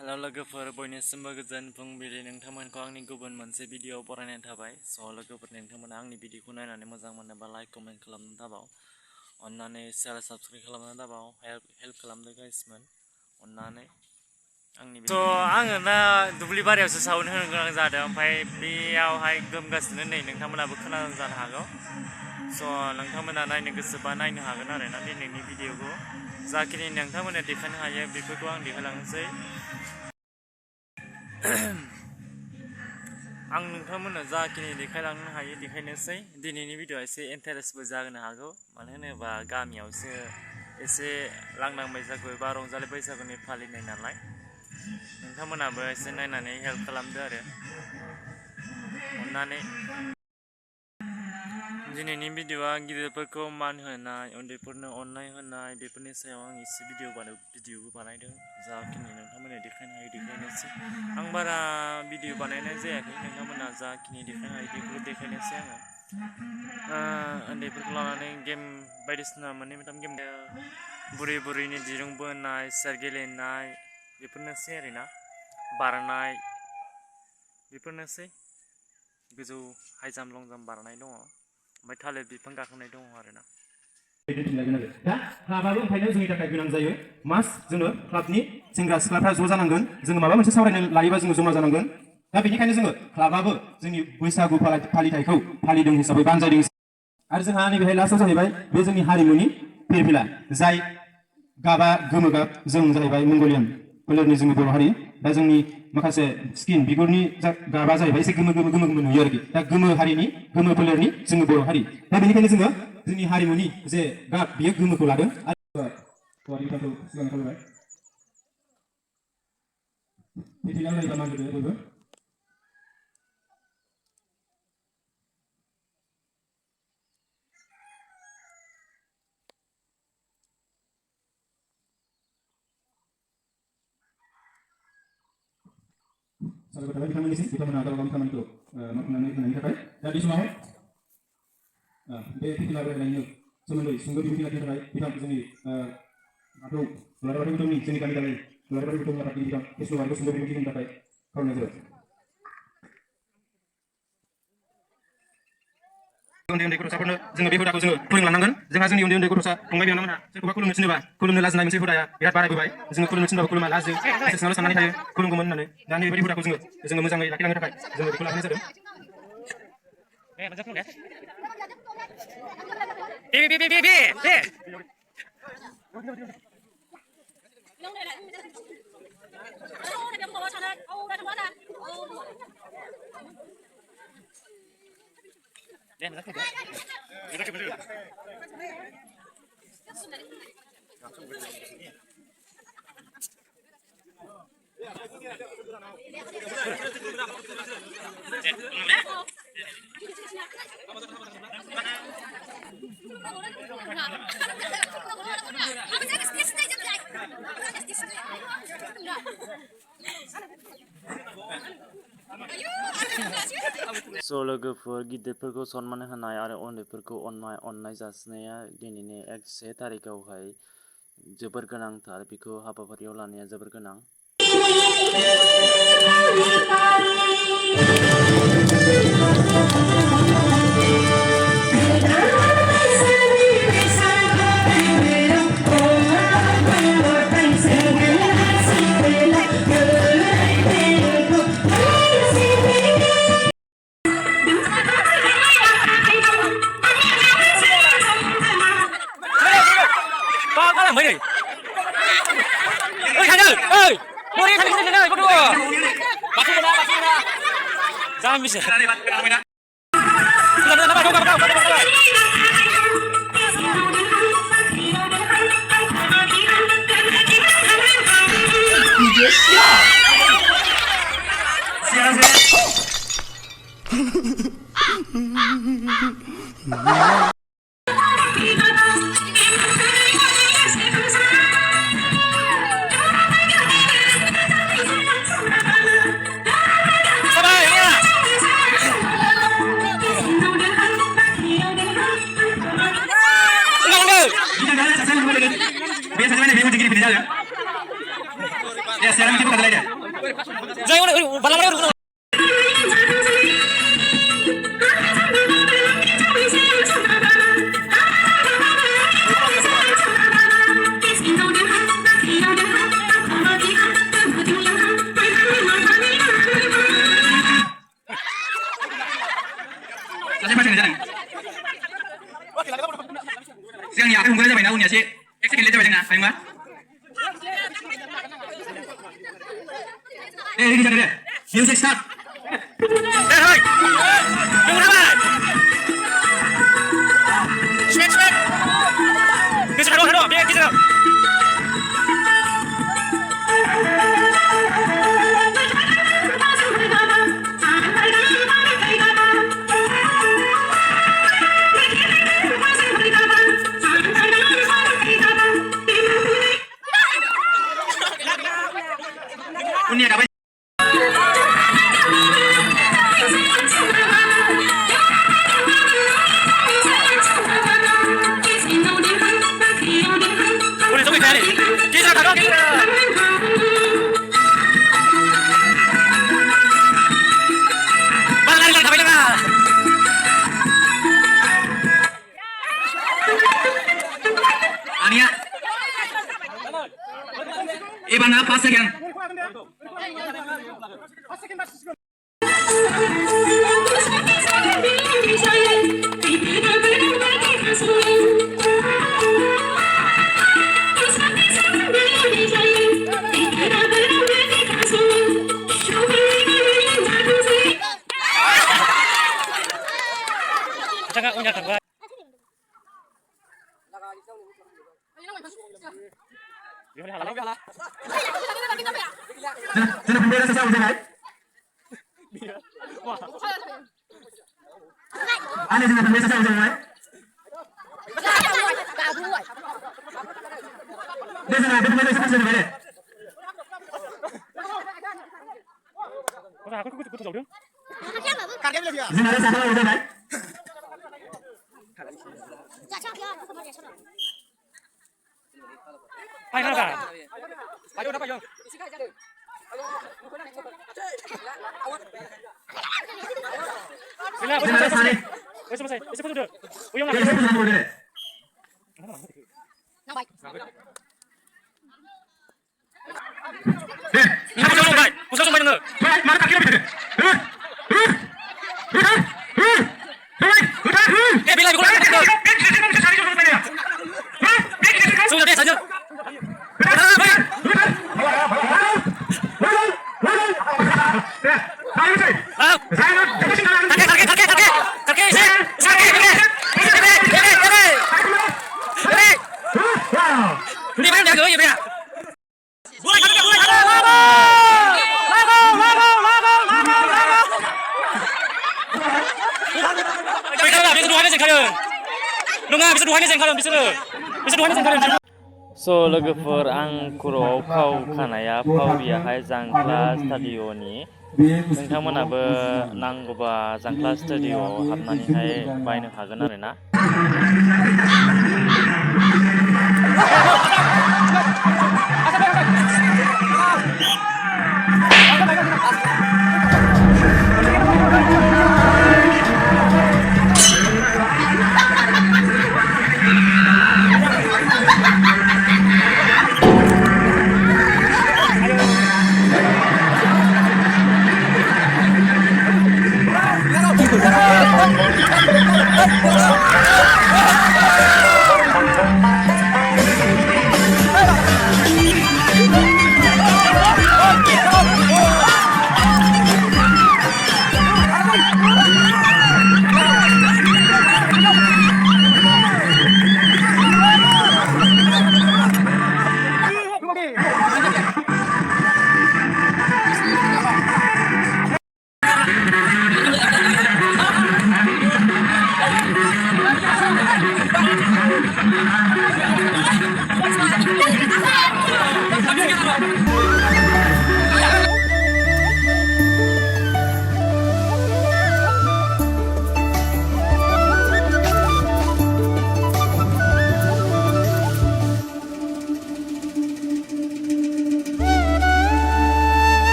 हेल' लोगोफोर बयनिसिमबो गोजोन फुंबिलि नोंथांमोनखौ आंनि गुबुन मोनसे भिडिअ बरायनाय थाबाय। लोगोफोर नोंथांमोना आंनि भिडिअखौ नायनानै मोजां मोनोबा लाइक कमेन्ट खालामनो दाबाव, अन्नानै शेयार साबस्क्राइब खालामनो दाबाव, हेल्प खालामदो गाइसमोन अन्नानै आंनि आङो दा दुब्लि बारियावसो साउन्ड होनो गोनां जादों, ओमफ्राय बेयावहाय गोमगासिनो नै नोंथांमोनाबो खोनादों जानो हागौ। नोंथांमोना नायनो गोसोबा नायनो हागोन आरोना दिनैनि भिडिअखौ। जाखिनि नोंथांमोना देखायनो हायो बेफोरखौ आं देखायलांनोसै। आं नोंथांमोननो जाखिनि देखायलांनो हायो देखायनोसै। दिनैनि भिडिअआ एसे इन्टारेस्टबो जानो हागौ, मानो होनोबा गामियावसो एसे लांदां बैसागु एबा रंजालि बैसागुनि फालिनाय नालाय नोंथांमोनाबो एसे नायनानै हेल्प खालामदो आरो अन्नानै। दिनैनि भिडिअआ गिदिरफोरखौ मान होनाय, उन्दैफोरनो अननाय होनाय, बेफोरनि सायाव आं एसे भिडिअबो बानायदों। जाखिनि नोंथांमोना देखायनो हायो देखायनोसै। आं बारा भिडिअ बानायनाय जायाखै, नोंथांमोना जाखिनि देखायनो हायो बेखौ देखायनोसै आङो। उन्दैफोरखौ लानानै गेम बायदिसिना मोननै मोनथाम गेम, बुरैनि दिरुं बोनाय, सियार गेलेनाय, बेफोरनोसै आरोना। बारनाय बेफोरनोसै। गोजौ हाइ जाम्प लं जाम्प बारनाय दङ, ओमफ्राय थालिर बिफां गाखोनाय दङ आरोना। दा क्लाबाबो ओंखायनो जोंनि थाखाय गोनां जायो। मास्ट जोङो क्लाबनि सेंग्रा सिख्लाफ्रा ज' जानांगोन। जोङो माबा मोनसे सावरायनो लायोबा जोङो जमा जानांगोन। दा बेनिखायनो जोङो क्लाबाबो जोंनि बैसागु फालिथायखौ फालिदों हिसाबै बानजायदों। आरो जोंहा नैबेहाय लास्टआव जाहैबाय बे जोंनि हारिमुनि फिरफिला, जाय गाबा गोमो गाब। जों जाहैबाय मंगलियान फोलेरनि जोंनि बर' हारि। दा जोंनि माखासे स्किन बिगुरनि गाबा जाहैबाय एसे गोमो नुयो आरोखि। दा गोमो हारिनि गोमो फोलेरनि जोंनि बर' हारि। दा बेनिखायनो जोङो जोंनि हारिमुनि जे गाब बियो गोमोखौ लादों। साबायखर थाबाय बिथांमोननिसिम, बिथांमोना गाव गावनि खामानिखौ मावफुंनानै होनायनि थाखाय। दा बे समाव बे फिरफिला बेरायनायनि सोमोन्दै सुंद' बिबुंथि लाखिनो थाखाय जोंनि बाथौ दुलाराय बाथौ धोरोमनि जोंनि गामि दुलाराय बाथौ धोरोमनि आफादगिरि बिथां कृष्ण बारिखौ सुंद' बिबुंथि होनो थाखाय खावलायनाय जाबाय। उन्दै गथ'साफोरनो जोङो बे हुदाखौ जोङो फोरोंलांनांगोन। जोंहा जोंनि उन्दै गथ'सा फंबाय बिनानावमोनहा सोरखौबा खुलुमनो थिनोबा खुलुमनो लाजिनाय मोनसे हुदाया बिराद बारायबोबाय। जोङो खुलुमनो थिनबाबो खुलुमा, लाजियो, गोसो सिङावल' साननानै थायो खुलुमगौमोन होननानै। दा नैबेबायदि हुदाखौ जोङो मोजाङै लाखिलांनो थाखाय जोङो बेखौ लाबोनाय जादों। लोगोफोर, गिदिरफोरखौ सनमान होनाय आरो उन्दैफोरखौ अननाय जासिनाया दिनैनि 1 तारिखआवहाय जोबोर गोनांथार। बेखौ हाबाफारियाव लानाया जोबोर गोनां। Jangan bisa. siaran nanti bukan lainnya. Jangan balang. Saya macam ni jalan. Siang ni aku mungkin aja main sih. Execute aja macam mana? Ayo ini jangan deh. Music start. Hey. Tunggu apa? Switch. Kita hado, biar kita. Unia apa? Udah sampai cari. Kita tahu kita. Balik sampai tengah. Ania. Iban apa sih yang? Jangan punya tangga. Sudah pembela selesai udah, Ane sudah pembela selesai udah, Dia sudah pembela selesai udah, Zina ada siapa udah, Hai apa? Ayo apa yo? Selesai. Selesai sudah. Uyung lah. Selesai sudah. Nampak. Ini apa sudah? Pusat sudah dengar. Mana tak kira betul. Bila bila. Sudah deh saja. So logoफोर आं खर'आव फाव खानाया फाव गैयाहाय जांख्ला स्टुडिअ'नि नोंथांमोनाबो नांगौबा जांख्ला स्टुडिअ'आव हाबनानैहाय बायनो हागोन आरोना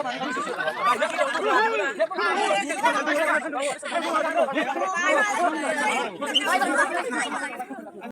Bye.